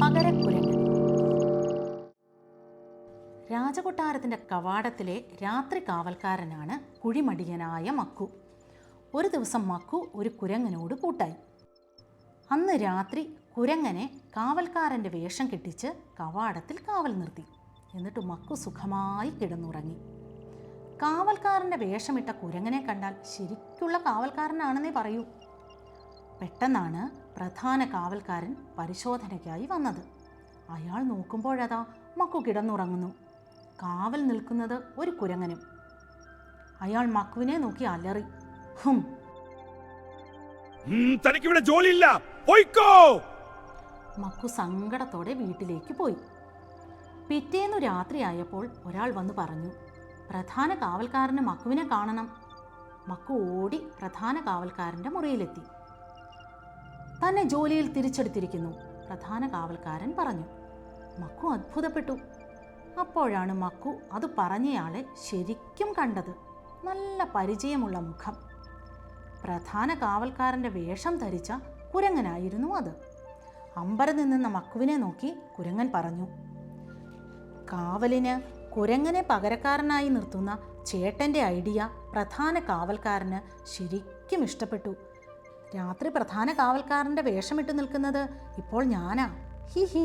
പകരക്കുരങ്ങൻ. രാജകൊട്ടാരത്തിൻ്റെ കവാടത്തിലെ രാത്രി കാവൽക്കാരനാണ് കുഴിമടിയനായ മക്കു. ഒരു ദിവസം മക്കു ഒരു കുരങ്ങനോട് കൂട്ടായി. അന്ന് രാത്രി കുരങ്ങനെ കാവൽക്കാരൻ്റെ വേഷം കെട്ടിച്ച് കവാടത്തിൽ കാവൽ നിർത്തി. എന്നിട്ട് മക്കു സുഖമായി കിടന്നുറങ്ങി. കാവൽക്കാരൻ്റെ വേഷമിട്ട കുരങ്ങനെ കണ്ടാൽ ശരിക്കുള്ള കാവൽക്കാരനാണെന്നേ പറയൂ. പെട്ടെന്നാണ് പ്രധാന കാവൽക്കാരൻ പരിശോധനയ്ക്കായി വന്നത്. അയാൾ നോക്കുമ്പോഴതാ മക്കു കിടന്നുറങ്ങുന്നു. കാവൽ നിൽക്കുന്നത് ഒരു കുരങ്ങനും. അയാൾ മക്കുവിനെ നോക്കി അലറി, ഹും, തനിക്കിവിടെ ജോലിയില്ല, പോയിക്കോ. മക്കു സങ്കടത്തോടെ വീട്ടിലേക്ക് പോയി. പിറ്റേന്നു രാത്രിയായപ്പോൾ ഒരാൾ വന്നു പറഞ്ഞു, പ്രധാന കാവൽക്കാരന് മക്കുവിനെ കാണണം. മക്കു ഓടി പ്രധാന കാവൽക്കാരൻ്റെ മുറിയിലെത്തി. തന്നെ ജോലിയിൽ തിരിച്ചെടുത്തിരിക്കുന്നു, പ്രധാന കാവൽക്കാരൻ പറഞ്ഞു. മക്കു അത്ഭുതപ്പെട്ടു. അപ്പോഴാണ് മക്കു അത് പറഞ്ഞയാളെ ശരിക്കും കണ്ടത്. നല്ല പരിചയമുള്ള മുഖം. പ്രധാന കാവൽക്കാരൻ്റെ വേഷം ധരിച്ച കുരങ്ങനായിരുന്നു അത്. അമ്പരന്ന് നിന്ന മക്കുവിനെ നോക്കി കുരങ്ങൻ പറഞ്ഞു, കാവലിന് കുരങ്ങനെ പകരക്കാരനായി നിർത്തുന്ന ചേട്ടൻ്റെ ഐഡിയ പ്രധാന കാവൽക്കാരന് ശരിക്കും ഇഷ്ടപ്പെട്ടു. രാത്രി പ്രധാന കാവൽക്കാരൻ്റെ വേഷമിട്ട് നിൽക്കുന്നത് ഇപ്പോൾ ഞാനാ, ഹി ഹി.